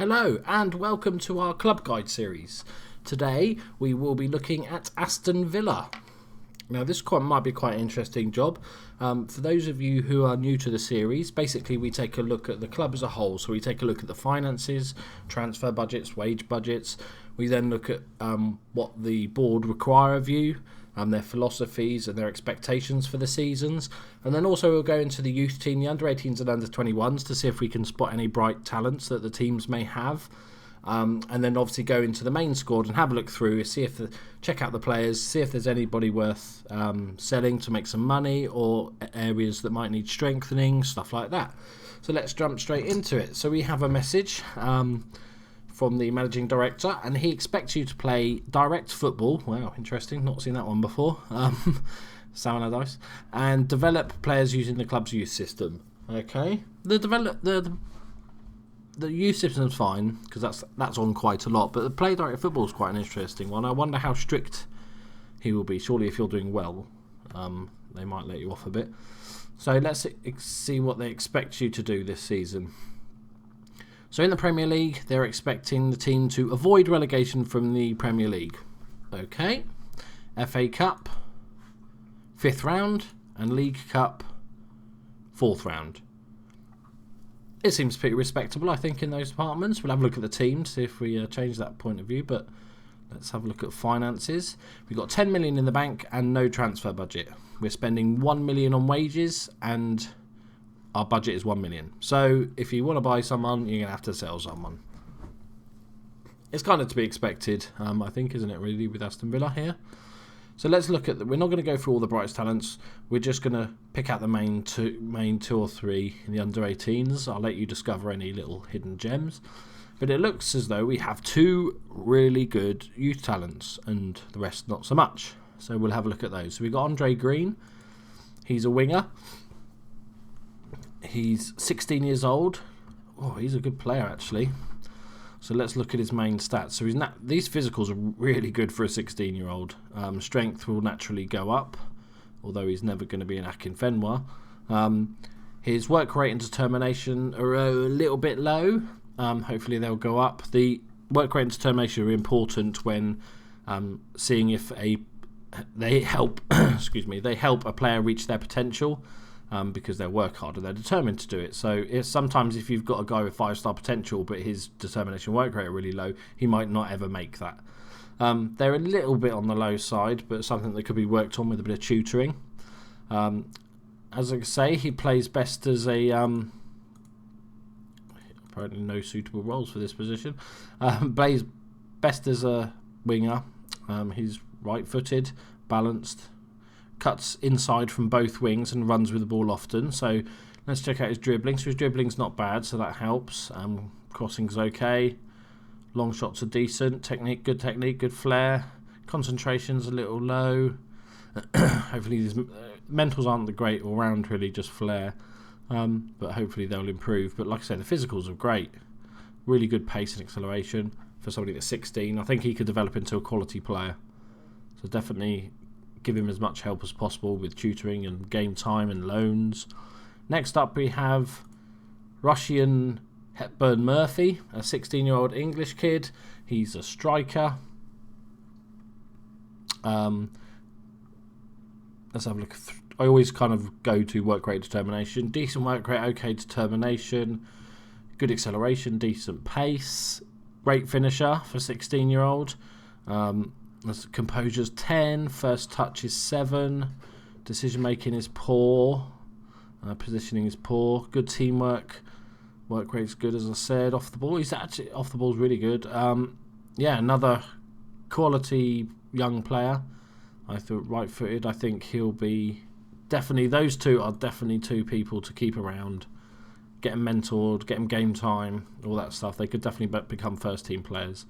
Hello and welcome to our Club Guide series. Today we will be looking at Aston Villa. Now this might be quite an interesting job. For those of you who are new to the series, basically we take a look at the club as a whole. So we take a look at the finances, transfer budgets, wage budgets. We then look at what the board require of you, their philosophies and their expectations for the seasons. And then also we'll go into the youth team, the under-18s and under-21s, to see if we can spot any bright talents that the teams may have. And then obviously go into the main squad and have a look through, check out the players, see if there's anybody worth selling to make some money or areas that might need strengthening, stuff like that. So let's jump straight into it. So we have a message from the managing director, and he expects you to play direct football. Wow, interesting, not seen that one before. Sour dice, and develop players using the club's youth system. Okay, the youth system's fine because that's on quite a lot, but the play direct football is quite an interesting one. I wonder how strict he will be. Surely if you're doing well, they might let you off a bit. So let's see what they expect you to do this season. So in the Premier League, they're expecting the team to avoid relegation from the Premier League. Okay. FA Cup, 5th round, and League Cup, 4th round. It seems pretty respectable, I think, in those departments. We'll have a look at the team to see if we change that point of view, but let's have a look at finances. We've got 10 million in the bank and no transfer budget. We're spending 1 million on wages and our budget is 1 million. So if you want to buy someone, you're going to have to sell someone. It's kind of to be expected, I think, isn't it, really, with Aston Villa here? So let's look at we're not going to go through all the brightest talents. We're just going to pick out the main two or three in the under-18s. I'll let you discover any little hidden gems. But it looks as though we have two really good youth talents and the rest not so much. So we'll have a look at those. So we've got Andre Green. He's a winger. He's 16 years old. Oh, he's a good player, actually. So let's look at his main stats. So these physicals are really good for a 16-year-old. Strength will naturally go up, although he's never going to be an Akinfenwa. His work rate and determination are a little bit low. Hopefully they'll go up. The work rate and determination are important when seeing if they help they help a player reach their potential. Because they work hard and they're determined to do it. So sometimes if you've got a guy with 5-star potential but his determination work rate are really low, he might not ever make that. They're a little bit on the low side, but something that could be worked on with a bit of tutoring. As I say, he plays best as a... apparently no suitable roles for this position. Plays best as a winger. He's right-footed, balanced, cuts inside from both wings and runs with the ball often. So let's check out his dribbling. So his dribbling's not bad, so that helps. Crossing's okay. Long shots are decent. Technique, good flair. Concentration's a little low. Hopefully his mentals aren't the great all round, really, just flair. But hopefully they'll improve. But like I said, the physicals are great. Really good pace and acceleration for somebody that's 16. I think he could develop into a quality player. So definitely give him as much help as possible with tutoring and game time and loans. Next up we have Russian Hepburn Murphy, a 16-year-old English kid. He's a striker. Let's have a look. I always kind of go to work rate determination. Decent work rate, okay determination. Good acceleration, decent pace. Great finisher for 16-year-old. Composure's 10, first touch is 7, decision making is poor, positioning is poor, good teamwork, work rate's good as I said, off the ball, off the ball's really good. Another quality young player. I thought right-footed. I think he'll be those two are definitely two people to keep around, get him mentored, get him game time, all that stuff. They could definitely become first team players.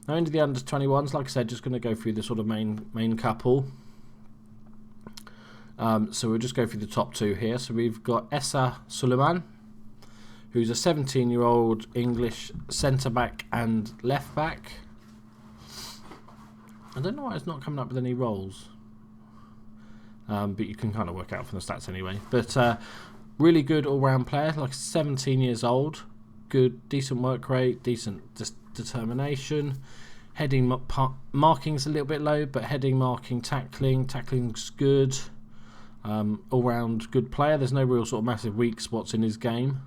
Now into the under-21s, like I said, just going to go through the sort of main couple. So we'll just go through the top two here. So we've got Essa Suleiman, who's a 17-year-old English centre-back and left-back. I don't know why it's not coming up with any roles. But you can kind of work out from the stats anyway. But really good all-round player, like 17 years old. good, decent work rate, decent determination. Heading marking's a little bit low, but heading, marking, tackling's good. All round good player. There's no real sort of massive weak spots in his game.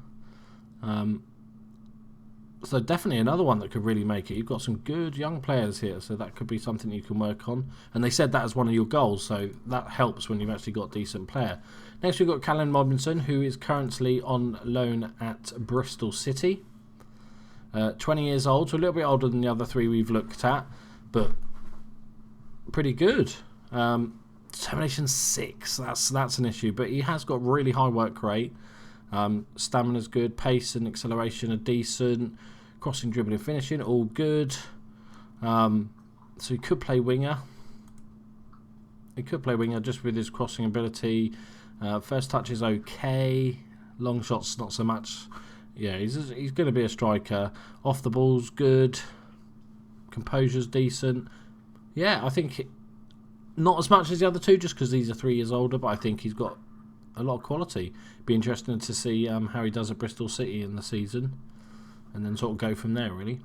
So definitely another one that could really make it. You've got some good young players here, so that could be something you can work on. And they said that as one of your goals, so that helps when you've actually got a decent player. Next we've got Callum Robinson, who is currently on loan at Bristol City. 20 years old, so a little bit older than the other three we've looked at, but pretty good. Determination 6, that's an issue, but he has got really high work rate. Stamina's good, pace and acceleration are decent, crossing, dribbling, finishing, all good. So he could play winger. He could play winger just with his crossing ability. First touch is okay. Long shots not so much. Yeah, he's going to be a striker. Off the ball's good. Composure's decent. Yeah, I think not as much as the other two, just because these are 3 years older, but I think he's got a lot of quality. Be interesting to see how he does at Bristol City in the season, and then sort of go from there, really.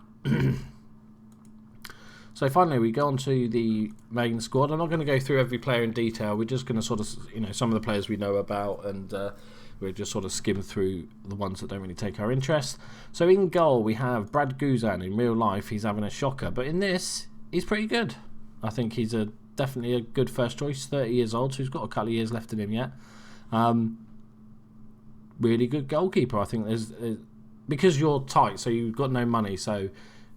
So finally, we go on to the main squad. I'm not going to go through every player in detail. We're just going to sort of, some of the players we know about, and we'll just sort of skim through the ones that don't really take our interest. So in goal, we have Brad Guzan. In real life, he's having a shocker, but in this, he's pretty good. I think he's definitely a good first choice. 30 years old, so he's got a couple of years left in him yet. Really good goalkeeper. I think there's because you're tight, so you've got no money, so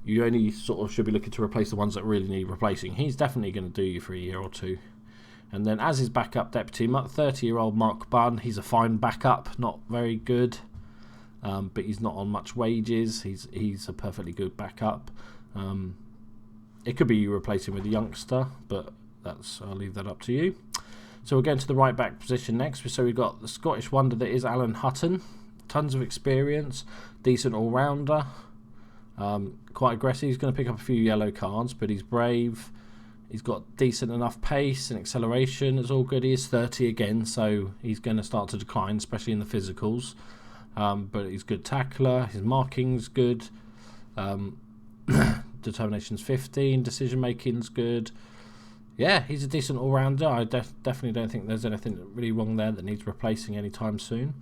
you only sort of should be looking to replace the ones that really need replacing. He's definitely going to do you for a year or two. And then as his backup deputy, 30-year-old Mark Bunn. He's a fine backup, not very good, but he's not on much wages. He's a perfectly good backup. It could be you replace him with a youngster, but I'll leave that up to you. So we're going to the right back position next. So we've got the Scottish wonder that is Alan Hutton. Tons of experience, decent all-rounder, quite aggressive. He's going to pick up a few yellow cards, but he's brave. He's got decent enough pace and acceleration. It's all good. He is 30 again, so he's going to start to decline, especially in the physicals. But he's a good tackler. His marking's good. Determination's 15. Decision making's good. Yeah, he's a decent all-rounder. I definitely don't think there's anything really wrong there that needs replacing anytime soon.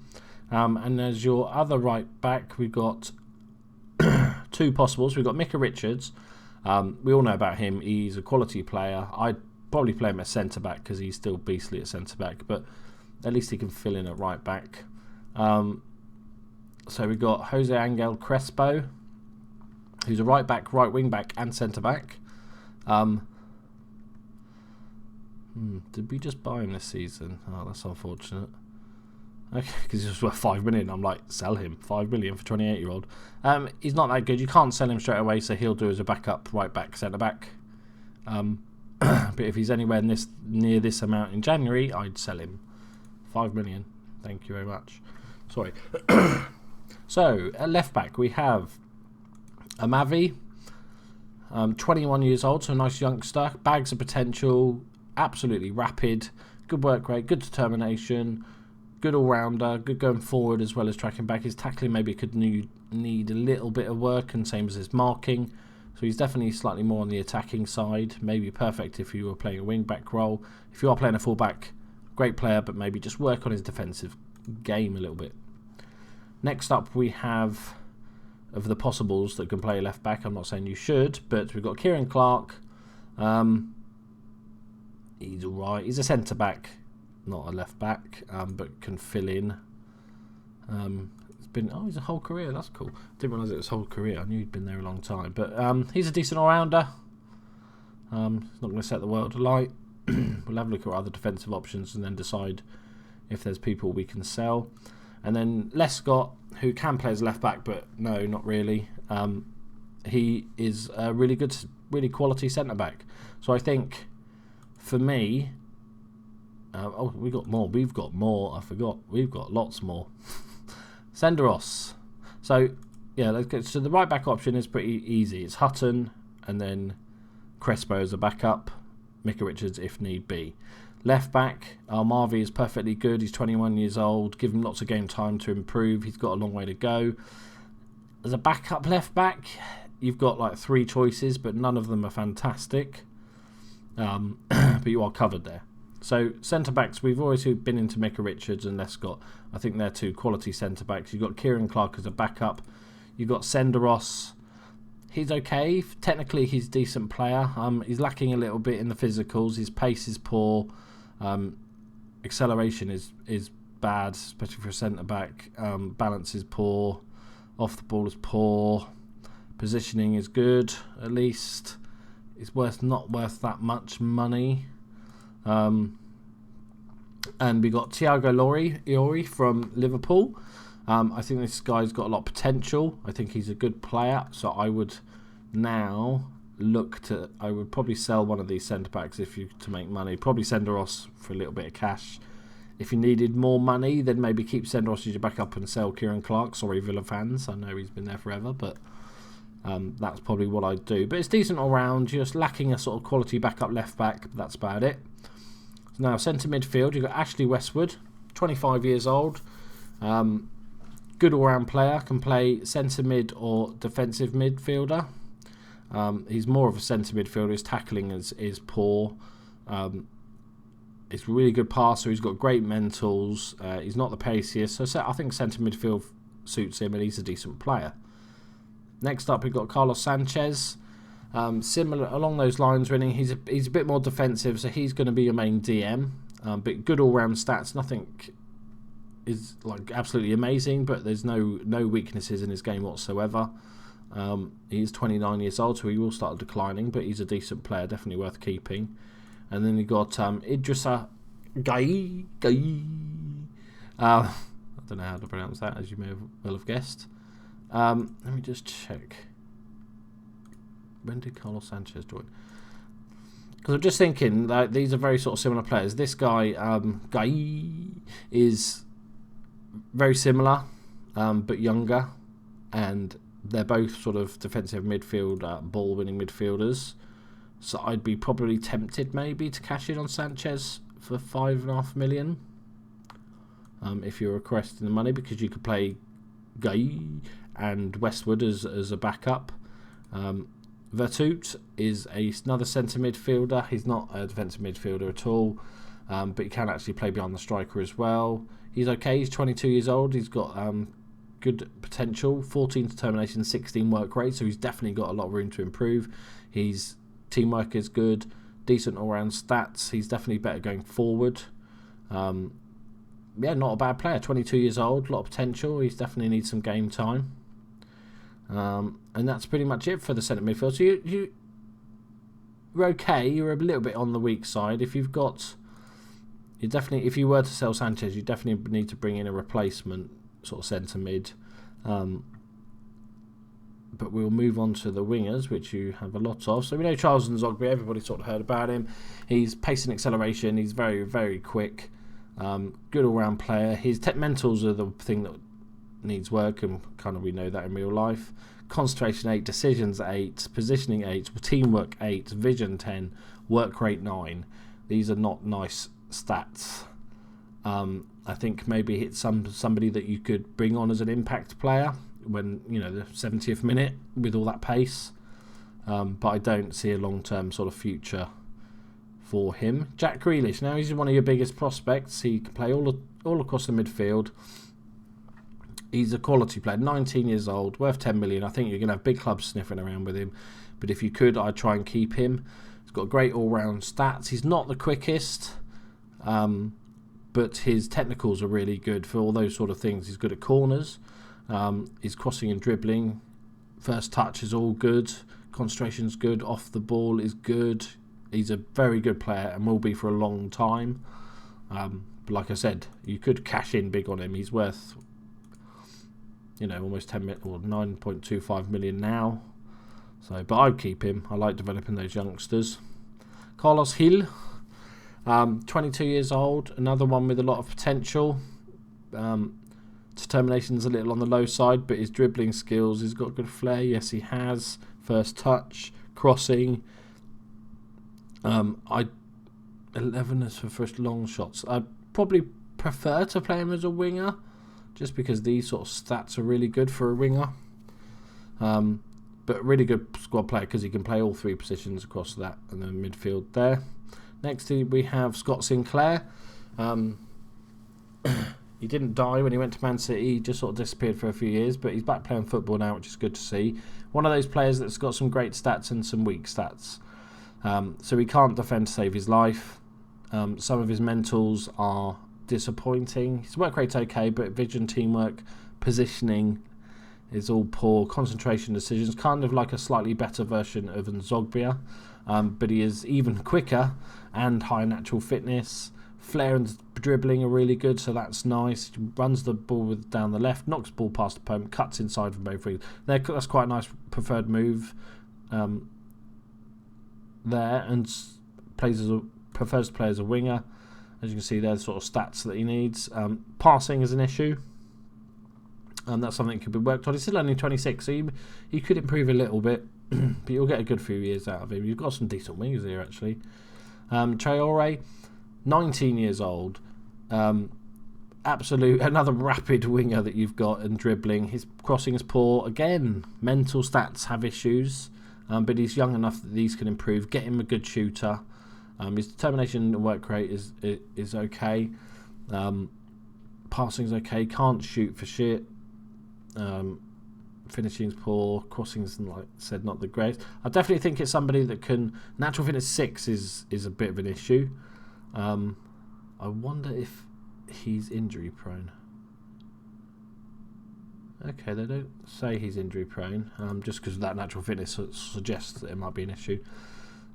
And as your other right back, we've got two possibles. We've got Micah Richards. We all know about him. He's a quality player. I'd probably play him at centre-back because he's still beastly at centre-back, but at least he can fill in at right-back. So we've got Jose Angel Crespo, who's a right-back, right wing-back and centre-back. Did we just buy him this season? Oh, that's unfortunate. Okay, because he was worth 5 million. I'm like, sell him. 5 million for 28-year-old. He's not that good. You can't sell him straight away, so he'll do as a backup, right back, centre back. But if he's anywhere near this amount in January, I'd sell him. 5 million. Thank you very much. Sorry. So at left back we have Amavi, 21 years old, so a nice youngster. Bags of potential. Absolutely rapid. Good work rate. Good determination. Good all-rounder, good going forward as well as tracking back. His tackling maybe could need a little bit of work, and same as his marking. So he's definitely slightly more on the attacking side. Maybe perfect if you were playing a wing-back role. If you are playing a full-back, great player, but maybe just work on his defensive game a little bit. Next up we have, of the possibles that can play left-back, I'm not saying you should, but we've got Kieran Clark. He's alright. He's a centre-back. Not a left back, but can fill in. It's been he's a whole career. That's cool. Didn't realise it was whole career. I knew he'd been there a long time. But he's a decent all rounder. He's not going to set the world alight. We'll have a look at other defensive options and then decide if there's people we can sell. And then Lescott, who can play as left back, but no, not really. He is a really good, really quality centre back. So I think for me. We've got more. I forgot. We've got lots more. Senderos. So, yeah, let's get. So the right back option is pretty easy. It's Hutton and then Crespo as a backup. Micah Richards if need be. Left back, Marvi is perfectly good. He's 21 years old. Give him lots of game time to improve. He's got a long way to go. As a backup left back, you've got like 3 choices, but none of them are fantastic. But you are covered there. So centre backs, we've always been into Micah Richards and Lescott. I think they're 2 quality centre backs. You've got Kieran Clark as a backup. You've got Senderos. He's okay. Technically, he's a decent player. He's lacking a little bit in the physicals. His pace is poor. Acceleration is bad, especially for a centre back. Balance is poor. Off the ball is poor. Positioning is good, at least. It's not worth that much money. And we got Thiago Iori from Liverpool. I think this guy's got a lot of potential. I think he's a good player. So I would now I would probably sell one of these centre backs to make money. Probably Senderos for a little bit of cash. If you needed more money, then maybe keep Senderos as your backup and sell Kieran Clark. Sorry, Villa fans. I know he's been there forever, but that's probably what I'd do. But it's decent all round. Just lacking a sort of quality backup left back. But that's about it. Now, centre midfield, you've got Ashley Westwood, 25 years old. Good all-round player, can play centre mid or defensive midfielder. He's more of a centre midfielder. His tackling is poor. He's a really good passer. He's got great mentals. He's not the paciest. So I think centre midfield suits him, and he's a decent player. Next up, we've got Carlos Sanchez. Similar along those lines, really. He's a bit more defensive, so he's going to be your main DM. But good all-round stats. Nothing is like absolutely amazing, but there's no weaknesses in his game whatsoever. He's 29 years old, so he will start declining, but he's a decent player, definitely worth keeping. And then you got Idrissa Gueye. I don't know how to pronounce that, as you may well have guessed. Let me just check. When did Carlos Sanchez join? Because I'm just thinking that these are very sort of similar players. This guy, Gueye, is very similar, but younger, and they're both sort of defensive midfield, ball-winning midfielders. So I'd be probably tempted maybe to cash in on Sanchez for $5.5 million if you're requesting the money, because you could play Gueye and Westwood as a backup. Vertut is another centre midfielder. He's not a defensive midfielder at all, but he can actually play behind the striker as well. He's okay. He's 22 years old. He's got good potential. 14 determination, 16 work rate, so he's definitely got a lot of room to improve. His teamwork is good. Decent all-round stats. He's definitely better going forward. Not a bad player. 22 years old. A lot of potential. He's definitely needs some game time. And that's pretty much it for the centre midfield. So you're okay. You're a little bit on the weak side. If you were to sell Sanchez, you definitely need to bring in a replacement sort of centre mid. But we'll move on to the wingers, which you have a lot of. So we know Charles Nzogbe. Everybody sort of heard about him. He's pace and acceleration. He's very, very quick. Good all-round player. His mentals are the thing that needs work, and kind of we know that in real life. Concentration 8, decisions 8, positioning 8, teamwork 8, vision 10, work rate 9. These are not nice stats. I think maybe it's somebody that you could bring on as an impact player when the 70th minute with all that pace. But I don't see a long-term sort of future for him. Jack Grealish. Now he's one of your biggest prospects. He can play all across the midfield. He's a quality player, 19 years old, worth 10 million. I think you're going to have big clubs sniffing around with him. But if you could, I'd try and keep him. He's got great all-round stats. He's not the quickest, but his technicals are really good for all those sort of things. He's good at corners. His crossing and dribbling. First touch is all good. Concentration's good. Off the ball is good. He's a very good player and will be for a long time. But like I said, you could cash in big on him. He's worth almost 10 million or 9.25 million now. So, but I'd keep him. I like developing those youngsters. Carlos Gil, 22 years old, another one with a lot of potential. Determination's a little on the low side, but his dribbling skills, he's got good flair. Yes, he has. First touch, crossing. 11 as for first long shots. I'd probably prefer to play him as a winger, just because these sort of stats are really good for a winger. But really good squad player because he can play all three positions across that and the midfield there. Next we have Scott Sinclair. He didn't die when he went to Man City. He just sort of disappeared for a few years, but he's back playing football now, which is good to see. One of those players that's got some great stats and some weak stats. So he can't defend to save his life. Some of his mentals are disappointing. His work rate's okay, but vision, teamwork, positioning is all poor. Concentration decisions, kind of like a slightly better version of Nzogbia. But he is even quicker and high natural fitness. Flair and dribbling are really good, so that's nice. Runs the ball down the left, knocks the ball past the opponent, cuts inside from both wings. That's quite a nice preferred move there, and prefers to play as a winger. As you can see, there's sort of stats that he needs. Passing is an issue. That's something that could be worked on. He's still only 26, so he could improve a little bit, but you'll get a good few years out of him. You've got some decent wingers here, actually. Traore, 19 years old. Another rapid winger that you've got and dribbling. His crossing is poor. Again, mental stats have issues, but he's young enough that these can improve. Get him a good shooter. His determination and work rate is okay. Passing's okay. Can't shoot for shit. Finishing's poor. Crossing's, like I said, not the greatest. I definitely think it's somebody that can. Natural fitness 6 is a bit of an issue. I wonder if he's injury prone. Okay, they don't say he's injury prone, just because that natural fitness suggests that it might be an issue.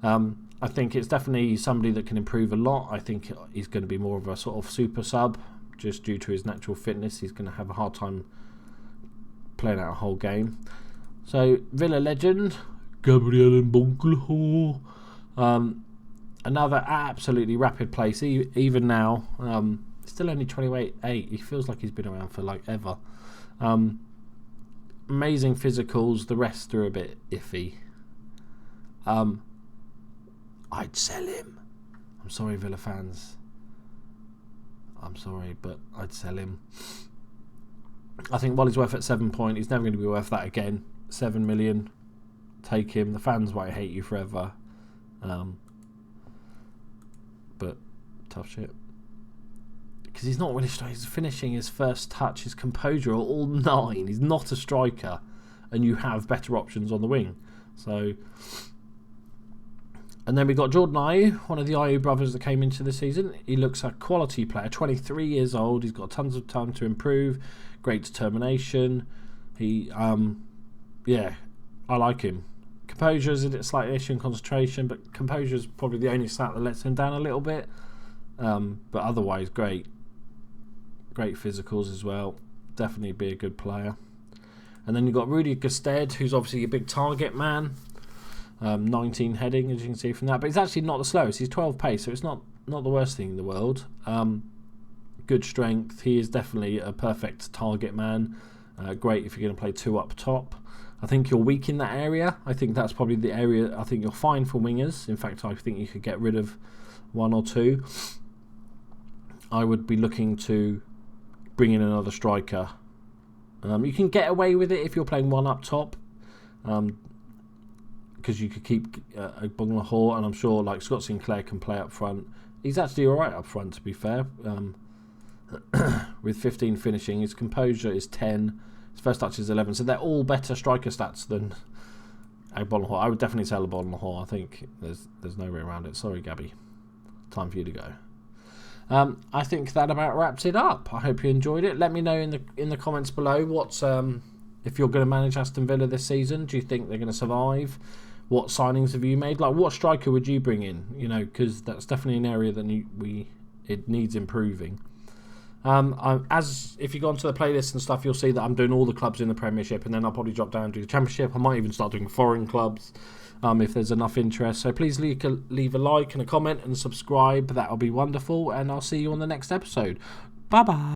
I think it's definitely somebody that can improve a lot. I think he's going to be more of a sort of super sub, just due to his natural fitness. He's going to have a hard time playing out a whole game. So, Villa legend, Gabriel Mbonglho. Another absolutely rapid place, even now. Still only 28. He feels like he's been around for like ever. Amazing physicals. The rest are a bit iffy. I'd sell him. I'm sorry, Villa fans. I'm sorry, but I'd sell him. I think while he's worth at 7 point, he's never going to be worth that again. 7 million. Take him. The fans might hate you forever. But tough shit. Because he's not really striking. He's finishing, his first touch, his composure are all 9. He's not a striker, and you have better options on the wing. So, and then we got Jordan Ayew, one of the Ayew brothers that came into the season. He looks a quality player. 23 years old. He's got tons of time to improve. Great determination. He, I like him. Composure is a slight issue in concentration, but composure is probably the only stat that lets him down a little bit. But otherwise, great physicals as well. Definitely be a good player. And then you've got Rudy Gusted, who's obviously a big target man. 19 heading, as you can see from that. But he's actually not the slowest. He's 12 pace, so it's not the worst thing in the world. Good strength. He is definitely a perfect target man. Great if you're going to play 2 up top. I think you're weak in that area. I think that's probably the area I think you're fine for wingers. In fact, I think you could get rid of 1 or 2. I would be looking to bring in another striker. You can get away with it if you're playing 1 up top, because you could keep Bonglahor, and I'm sure like Scott Sinclair can play up front. He's actually alright up front, to be fair. With 15 finishing, his composure is 10. His first touch is 11, so they're all better striker stats than Bonglahor. I would definitely sell Bonglahor. I think there's no way around it. Sorry, Gabby. Time for you to go. I think that about wraps it up. I hope you enjoyed it. Let me know in the comments below what's if you're going to manage Aston Villa this season. Do you think they're going to survive? What signings have you made? Like, what striker would you bring in? You know, because that's definitely an area that it needs improving. If you go onto the playlist and stuff, you'll see that I'm doing all the clubs in the Premiership, and then I'll probably drop down and do the Championship. I might even start doing foreign clubs if there's enough interest. So please leave a like and a comment and subscribe. That'll be wonderful, and I'll see you on the next episode. Bye bye.